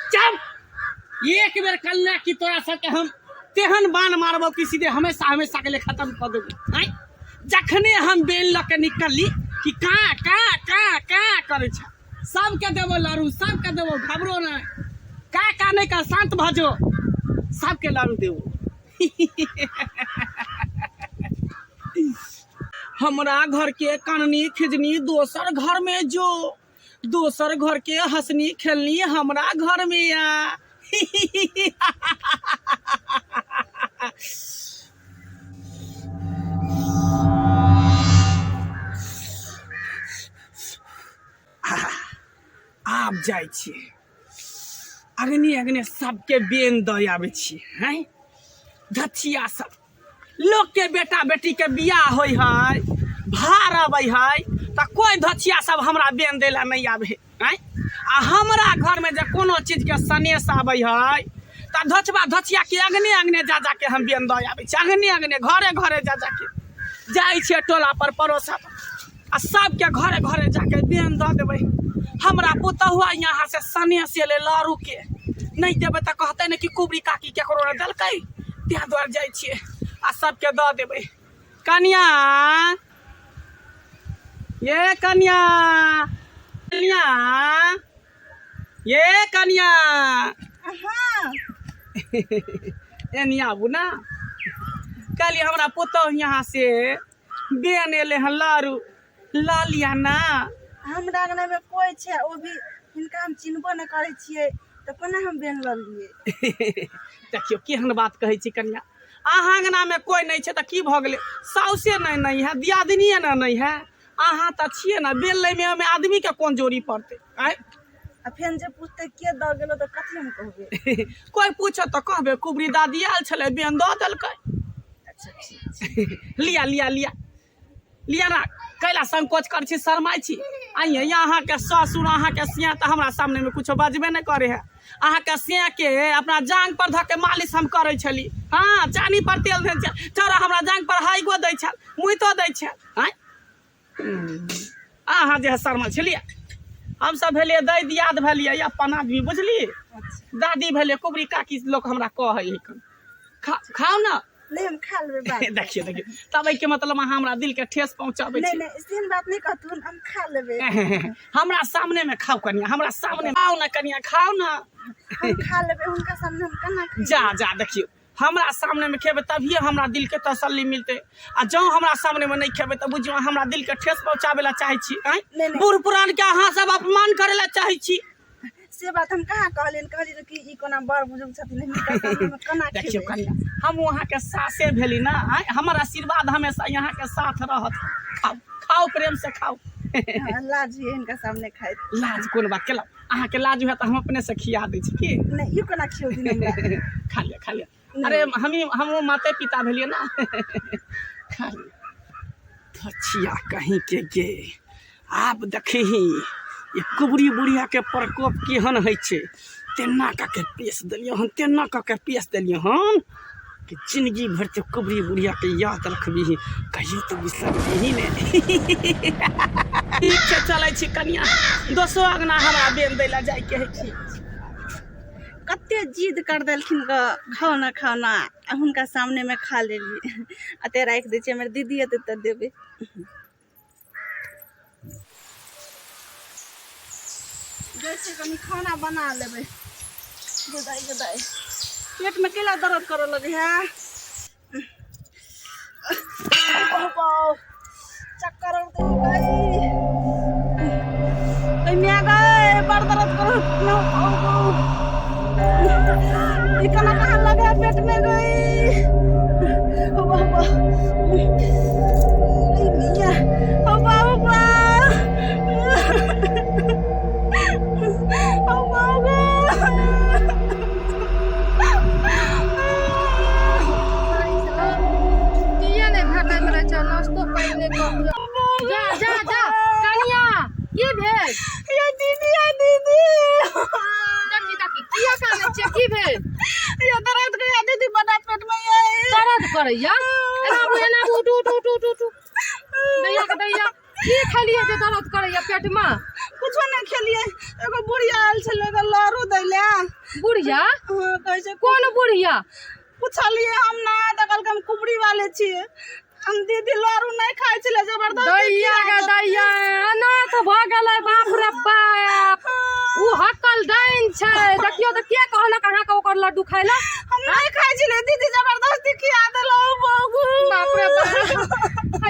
चल एक बेर कन्या की तोरा सबके हम तेहन बाण मारबो कि सीधे हमेशा हमेशा के लिए खत्म कर देबो। जखने हम बेल लके निकलली कि का का का का करे छ सबके देबो लारू, सबके देबो, घबरो ना, का नहीं का, शांत भ जो, सबके लारू देबो। हमरा घर के काननी खिजनी दोसर घर में जो, दोसर घर के हंसनी खेलनी हमरा घर में आ। आब जाय छी अग्नि अग्नि सबके बेन द आबै छी हैं। धथिया सब लोग के बेटा बेटी के बियाह होय है, भार आबै है, त कोई धथिया सब हमरा बेन देला नहीं आवे हैं। आ हमरा घर में जे कोनो चीज के सनेश आबै है त धचबा धथिया के अग्नि अग्नि जा जा के हम बेन द आबै छी। अग्नि अग्नि घरे घरे जा जा के जाय छै टोला पर पड़ोसा पर आ सबके घरे घरे जाके बेन द देबै। हमरा पुतहुआ यहाँ से सनेश ले लारू के नहीं देबै त कहते न कि कुबरी काकी केकरो ने देलकै, त्या द्वार जाय छियै आ सबके द देबै। कन्या ये कन्या, कन्या ये कन्या, एनी आबू ना। कहली हमरा पुतहु यहाँ से बेन एले हन लारू, ला लिया ना। हमरा अंगना में कोई छे वो भी हिनका हम चिन्हबो न करे छिए त कोना हम बेन ल लिए। देखियो केहन बात कहै छी कन्या, अहाँ अंगना में कोई नहीं छे त की भ गेलै, साउसे नहीं है, दियादनिए नहीं है, अहाँ त छिए ना, बेन लै में आदमी के कोन जोड़ी पड़ते आय। आ फेन जे पूछते के द गेलो त कथि हम कहबे। कोई पूछो त कहबे कुबरी दादी आयल छले बेन द देलकै। अच्छा ठीक। लिया लिया लिया लिया ना, कैला संकोच कर छी, शरमाई छी। आइए यहाँ के ससुर अहाँ के सिया त हमरा सामने में कुछ बजबे नहीं करे है। अहाँ के सिया के अपना जांग पर धके मालिश हम करे छली, हाँ चानी पर तेल दे छ, छोरा हमरा जांग पर हाइगो दै छ, मुइतो दै छ। हैं अहाँ जे शर्मा छलिए, हम सब भेलिए दै दियाद भेलिए अपन आदमी, बुझली। दादी भेलिए कुबरी काकी लोग हमरा कहै है। खाओ ना, नहीं हम खा लेबे बात। देखिए देखिए तब के मतलब हमरा दिल के ठेस पहुंचाबे छी। नहीं नहीं इसीन बात नहीं कहतुन, हम खा लेबे। हमरा सामने में खाओ कन्या, हमरा सामने खाओ ना कन्या, खाओ ना। हम खा लेबे, उनका सामने हम केना खाई। जा जा देखियो हमरा सामने में खेबे तभिए हमरा दिल के तसल्ली मिलते, आ जौ हमरा सामने में नहीं खेबे त बुझियो हमरा दिल के ठेस पहुंचाबे ला चाहे छी। बूढ़ पुरान के अहाँ सब अपमान करे ला चाहे छी। से बात हम कहाँ कहलिन, कहलिन कि ई कोना बड़ बुजुर्ग छथिन, हिनका सामने में केना खेबे। देखियो कन्या हम वहाँ के सासे भेली ना, हमर आशीर्वाद हमेशा यहाँ के साथ रहत। खाओ खाओ प्रेम से खाओ। लाज ये इनका सामने खाए। लाज कोन बात केला, अहाँ के लाज हुआ त हम अपने से खिया दै छी की। नहीं यू कोना खियो दिन हमरा। खा लिया खा लिया, अरे हम माते पिता भेलिए ना। खा लिया। धचिया कहीं के गे, आप देखही ये कुबरी बुढ़िया के प्रकोप केहन है छे। तेना के पेश दिलियो हन, तेना के पेश दिलियो हन कि जिंदगी भर तो कुबरी बुढ़िया के याद रखबी, कहियो तो बिसरबी ने। ठीक छै चलै छी कन्या, दोसो अगना हमरा बेन दै ला जाय के है छी। कते जिद कर देलखिन ग खाओ ना खाना, हुनका सामने में खा लेली। अते राख दे छी, हमर दीदी अते त देबे। जैसे कनी खाना बना लेबे। गुदाई गुदाई पेट में केला दर्द करे लगे है। चक्कर उठे गई, कन्या गए बड़ दर्द करो ना। ये कना कहाँ लगा पेट में गई। जा जा जा कनिया की भेल। ये दीदी है दीदी। देखी देखी किया काने छै की भेल। ये दर्द करे दीदी, बड़ा पेट में ये दर्द करैया। एना एना दैया के दैया की खेलिए जे दर्द करैया पेट में? कुछो नहीं खेलिए, एगो बुढ़िया आयल छले एगो लारू दैले। बुढ़िया? हाँ, कैसे कौन बुढ़िया? पूछलिए हम ना दकल के हम कुबड़ी वाले छिए। हम दीदी लारू नहीं खाइ छले जबरदस्ती दैया के दैया अनाथ भ गेलै बाप रे बाप। उ हकल डाइन छै, देखियो त के कहलक अहाँ के ओकर लड्डू खाय ला? हम नहीं खाइ छले, दीदी जबरदस्ती खिया देलो बाबू। बाप रे बाप,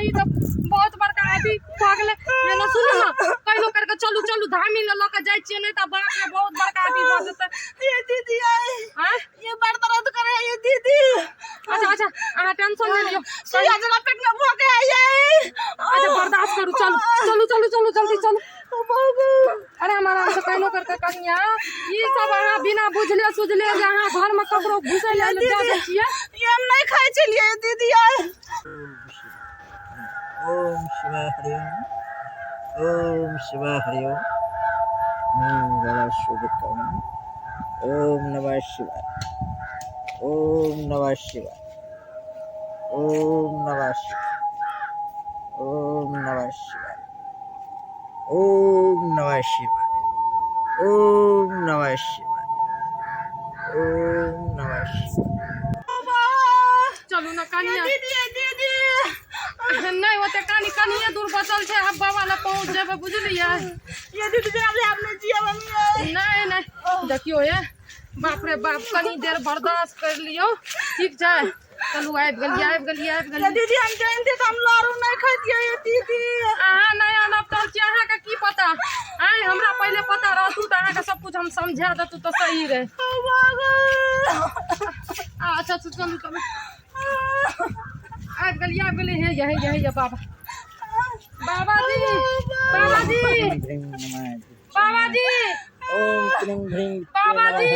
ई त बहुत बड़का अभी भ गेलै। मैंने सुनू ना, कहिनो करके चलू चलू धामी ल के जाय छियै, नहीं त बाप रे बहुत बड़का अभी भ जेतै। ये दीदी आई हां ये बड़ दर्द करे ये दीदी। अच्छा अच्छा अहाँ टेंशन नहीं लियो, सुइया जला पेट में भोके आई है। अच्छा बर्दाश्त करू, चलू चलू चलू चलू जल्दी चलू। बाबू अरे हमारा से कहिनो करके कनिया ई सब अहाँ बिना बुझले सुझले जे अहाँ घर में ककरो घुसे ले जा दै छियै। ये हम नहीं खाइ छलिए दीदी आई। ओम शिवाय हरि ओम शिवाय हरि मंगल शुभकम। ओम नमः शिवाय, ओम नमः शिवाय, ओम नमः शिवाय, ओम नमः शिवाय, ओम नमः शिवाय, ओम नमः शिवाय, ओम नमः शिवाय। चलू ना कनिया, दीदी दीदी नहीं होते कनी कनिए दूर बचल छै, हम बाबा ल पहुंच जेबै बुझलियै। ये दीदी जरा ले आपने जिया बनी। नहीं नहीं देखियो ये बाप रे बाप, कनी देर बर्दाश्त कर लियो, ठीक छै। चलू आबि गेलियै। दीदी हम जानते तो हम लारू नहीं खाइतिए ये दीदी। अहाँ नया नवतल छी, अहाँ के की पता? आइ हमरा पहले पता रहतू त अहाँ के सब कुछ हम समझा देतू तो सही रहे। अच्छा चलू चलू आबि गेलियै। हे ये बाबा बाबाजी बाबाजी बाबाजी ओम त्रिं भ्रीं बाबाजी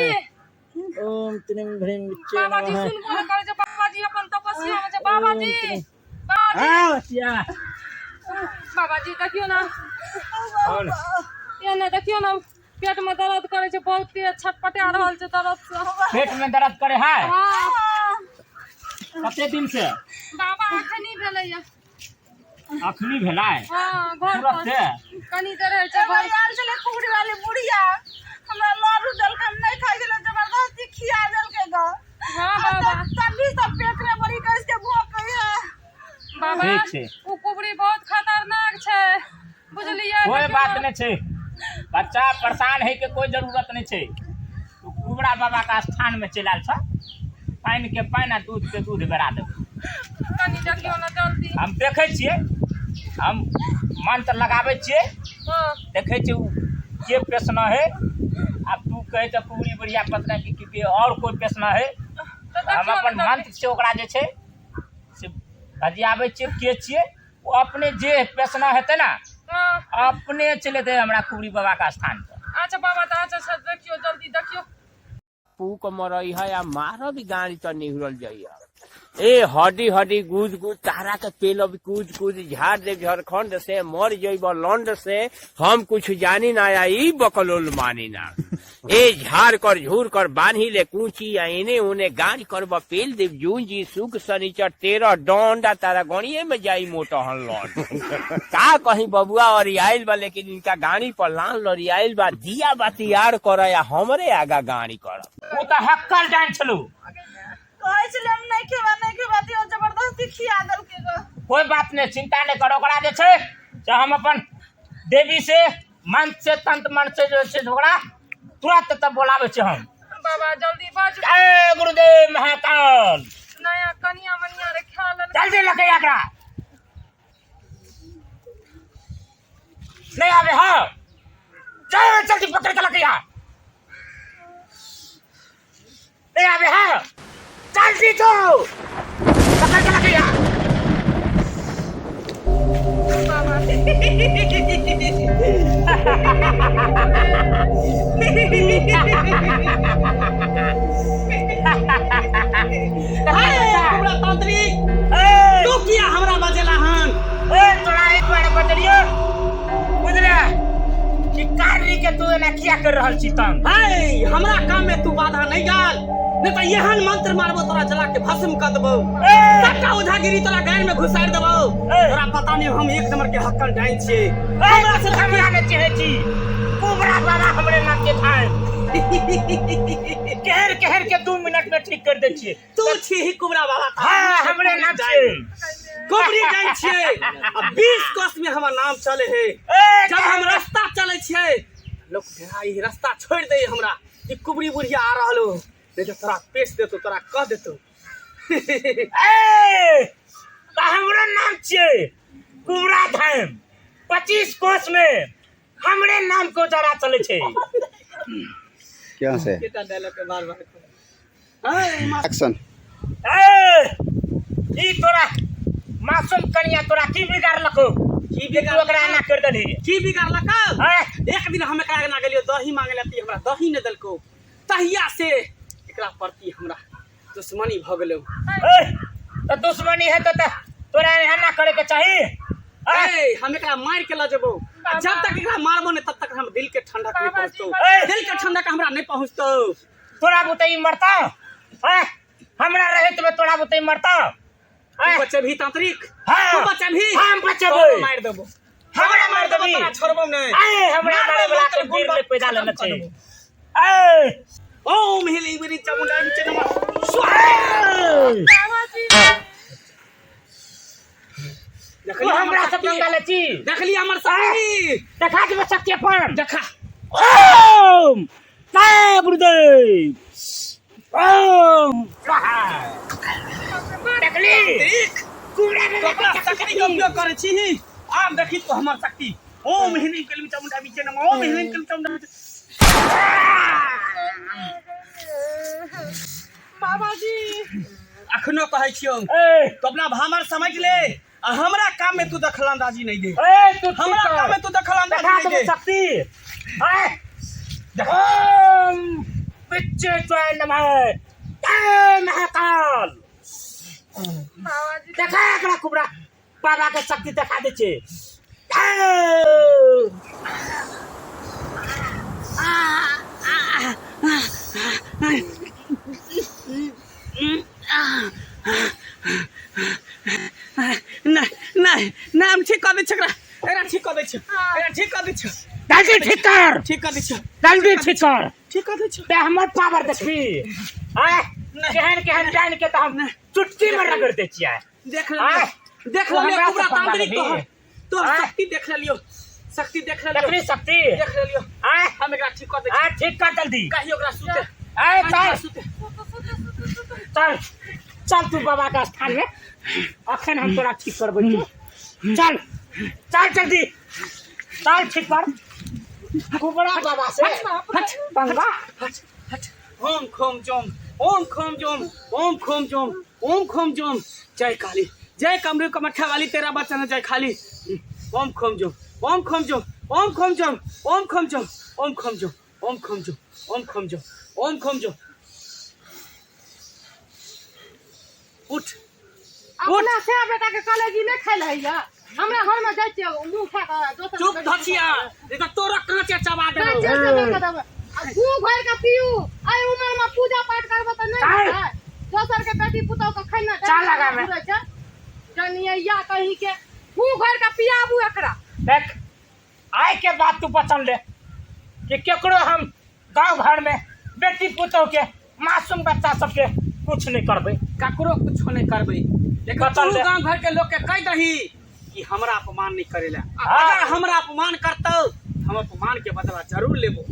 ओम त्रिं भ्रीं बाबाजी सुनबो न करै छै। बाबाजी अपन तपस्या में छै। बाबाजी बाबाजी देखियो ना, ये ना देखियो ना पेट में दर्द करे छै, बहुत तेज छटपटा रहल छै दर्द से। पेट में दर्द करे है? हाँ कते दिन से? बाबा अखनी भेलैया। अखनी भेला है? हाँ घर तुरंत पर से? कनी देर है छै। भाई आयल छले कुबड़ी वाली बुढ़िया, हमरा लारू दल के हम नहीं खाइ छले, जबरदस्ती खिया देल के ग। हाँ बाबा तभी सब पेट में बड़ी कैस के भोक है। बाबा ठीक छै। उ कुबड़ी बहुत खतरनाक छै बुझलियै। कोई बात नहीं छै, बच्चा परेशान है के कोई जरूरत नहीं छै। तू कुबड़ा बाबा का स्थान में चलाल छ, पानी के पानी दूध के दूध बेरा दे। कनी देखियो ना जल्दी। हम देखे छियै, हम मंत्र लगावे छियै, हाँ देखे छियै के पेशना है। अब तू कहे तो कुबड़ी बढ़िया पतना की और कोई पेशना है, तो हम अपन मंत्र से ओकरा जे छै से बजियावे छियै। के छियै वो अपने जे पेशना हेतै ना हाँ अपने चले थे हमरा कुबड़ी बाबा का स्थान पर। अच्छा बाबा तो अच्छा देखियो जल्दी देखियो। पूक मरई है या मारो भी गाड़ी तो निहुरल जाइए। ए हड्डी हड्डी गुज गुज तारा के पेल अब कूद कूद झाड़ दे झारखंड से मर जइब लंड से, हम कुछ जानी ना आई बकलोल मानी ना। ए झाड़ कर झूर कर बांधी ले कूची या इने उने गाड़ी कर पेल देव जूंजी सुख शनिचर 13 डंडा तारा गणिये में जाई मोटहन लौट। का कहीं बबुआ और आयल बा, लेकिन इनका गाड़ी पर लाल लड़ी आयल बा, दिया बाती यार कर या हमरे आगा गाड़ी कर। वो तो हक्कल डांस चलू। कहै छले हम नहीं खेबा दियो, जबरदस्ती खिया देल के ग। कोई बात नहीं, चिंता नहीं करो। ओकरा जे छै से हम अपन देवी से मंत्र से तंत्र मंत्र से जो छै ओकरा तुरंत तब बोलावे छै हम। बाबा जल्दी बाज। जय गुरुदेव महाकाल। नया कनिया मनिया रे ख्याल जल्दी लगे एकरा नहीं आवे। हाँ जय जल्दी पकड़ के लगे नहीं आवे। हाँ जल्दी तो पकड़ के लगे तू किया हमरा बजेला हन? तोरा एक बार बदलियो बुझले कि कार्य के तू एना किया कर रहल छी तम? हाय हमरा काम में तू बाधा नहीं डाल। नहीं तो यहन मंत्र मारबो तोरा जला के भस्म कर देबो सबटा ओझागिरी तोरा गाड़ में घुसाड़ देबो तोरा पता नहीं हम एक नंबर के हक्कन डाइन छिए हमरा से हमरा के चाहे छी कुबरा बाबा हमरे नाम के थान कहर के 2 मिनट में ठीक कर दे छिए तू छी ही कुबरा बाबा हां हमरे नाम से कुबरी डाइन छिए अब 20 कोस में हमर नाम चले है जब हम रास्ता चले छिए लोग ई रास्ता छोड़ दे हमरा कि कुबरी बुढ़िया आ रहलो नहीं तो तोरा पेश देतो तोरा कह देतो हमरा नाम छे कुबरा धाम 25 कोस में हमरे नाम को जरा चले छे क्या से केटा डायलॉग के बार-बार एक्शन ई तोरा मासूम कन्या तोरा की बिगाड़ लको की बिगाड़ ओकरा ना कर दली की बिगाड़ लका एक दिन हम एकरा ना गेलियो दही मांगे लेती हमरा दही न दलको तहिया से एकरा प्रति हमरा दुश्मनी भ गेलो तो दुश्मनी है तो तोरा ना करे के चाहिए हम एकरा मार के ल जेबो जब तक एकरा मारबो ने तब तक हम दिल के ठंडक नहीं पहुंचतो दिल के ठंडक हमरा नहीं पहुंचतो तोरा बुतई मरता हमरा रहे तो तोरा बुतई मरता बच्चे भी तांत्रिक हां तू बच्चे भी हम बचेबो मार देबो हमरा मार देबो तोरा छोड़बो नहीं हमरा मारे वाला के वीर में पैदा लेना चाहिए ओम हिली बिरी चामुंडा नीचे नमः देखली हमरा सब मंगल छी देखली हमर साथी देखा के शक्ति अपन देखा ओम जय गुरुदेव ओम देखली कुबरा में शक्ति का उपयोग करे छी आब देखी तो हमर शक्ति ओम हिली कलमी चामुंडा नीचे नमः ओम हिली कलमी चामुंडा बाबाजी अखनो कहै छियो तो अपना भामर समझ ले हमरा काम में तू दखलंदाजी नहीं दे तू हमरा काम में तू दखलंदाजी नहीं दे शक्ति ओम पिच्चे त्वय नमः महाकाल बाबाजी देखा एकरा कुबरा बाबा के शक्ति देखा दे छे नहीं हम ठीक कर दे छकरा एरा ठीक कर दे छ एरा ठीक कर दे छ जल्दी ठीक कर ठीक कर दे छ जल्दी ठीक कर ठीक कर दे छ ते हमर पावर देखी केहन जान के तो हम चुटकी में रगड़ दे छियै देख ले कुबरा तांत्रिक तो शक्ति देख लियो शक्ति देख लियो देखली शक्ति देख लियो हम एकरा ठीक कर दे ठीक कर जल्दी कहियो ओकरा सुते चल सुते चल चल तू बाबा का स्थान में अखन हम तोरा ठीक करबै चल चल जल्दी चल ठीक कर कुबरा बाबा से हट बंगा हट ओम खोम जोम ओम खोम जोम ओम खोम जोम ओम खोम जोम जय काली जय कमरू कमठा वाली तेरा बच्चा न जय खाली ओम खोम जोम ओम खोम जोम ओम खोम जोम ओम खोम जोम ओम खोम जोम ओम खोम जोम ओम खोम जोम ओम खोम जोम उठ अपना से बेटा के कॉलेज में खेल हैया हमरा घर में जाय छियै मुंह खा के दोसर चुप धचिया नहीं तो तोरा कांचे चबा घू भर के पीऊ आई उम्र में पूजा पाठ करबो त नहीं है दोसर के बेटी पुतौ के खैना चल लगा में जनिया या कहीं के घू भर के पियाबू एकरा देख आय के बात तू पसंद ले कि केकरो हम गांव घर में बेटी पुतौ के मासूम बच्चा सबके कुछ नहीं करबे ककरो कुछ नहीं करबे लेकिन तू गांव घर के लोग के कह दही कि हमरा अपमान नहीं करेला अगर हमरा अपमान करतौ हम अपमान के बदला जरूर लेबो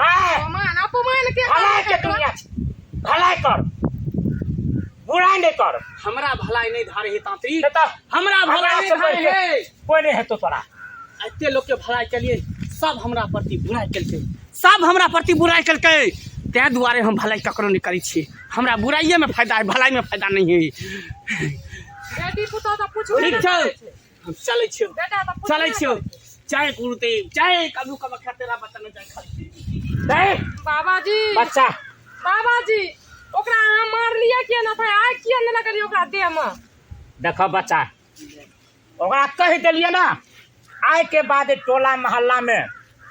अपमान के भलाई के दुनिया भलाई कर बुराई नहीं कर हमरा भलाई नहीं धारे है तांत्रिक तो हमरा भलाई नहीं धारे है कोई नहीं है तो तोरा एते लोग के भलाई के लिए सब हमरा प्रति बुराई करके सब हमरा प्रति बुराई करके ते दुआरे हम भलाई ककरो नहीं करी छी हमरा बुराइये में फायदा है भलाई में फायदा नहीं है बेटी पुतौ त पूछ ठीक छै हम चलै छियो बेटा त पूछ चलै छियो जय गुरुदेव जय कबू कब तेरा बचन जय खाली देख बाबाजी बच्चा बाबाजी ओकरा अहाँ मारलिए किया न था आइ किया न लगलिए ओकरा देह में देखो बच्चा ओकरा कह दिलिए ना आय के बाद टोला मोहल्ला में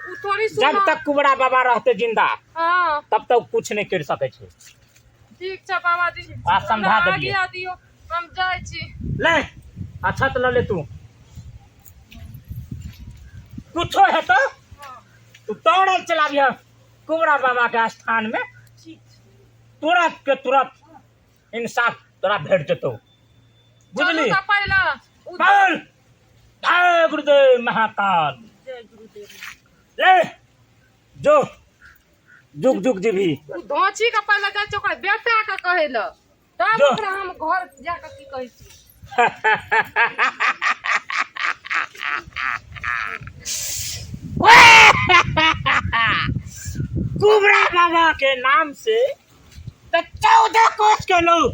उ थोड़ी जब तक कुबरा बाबा रहते जिंदा हां तब तक कुछ नहीं कर सके छे ठीक छै बाबाजी आ समझा हमरा देलियै। आज्ञा दियौ हम जाइ छी ले अच्छा तो ले तू कुछो है तो तू दौड़ल चलाबिह कुबरा बाबा के स्थान में तुरंत के तुरंत इंसाफ तोरा भेट जेतौ चलू बुझली तऽ पहिले बोल जय गुरुदेव महाकाल जय गुरुदेव ले जो जुग जुग जीभी उ धोची के पहिले जाइ छै ओकर बेटा के कहै लए तब जो। ओकरा हम घर जाके की कहै छी कुबरा बाबा के नाम से तो 14 कोस के लोग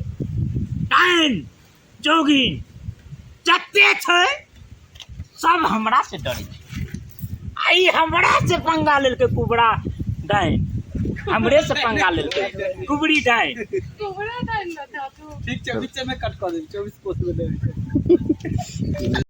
डाइन जोगिन जते छै सब हमरा से डरे छै। आई हमरा से पंगा लेलकै कुबरा डाइन हमरे से पंगा लेलकै कुबरी डाइन तोहरे टाइम में था तू ठीक छै बीच में कट कर दे 24 कोस में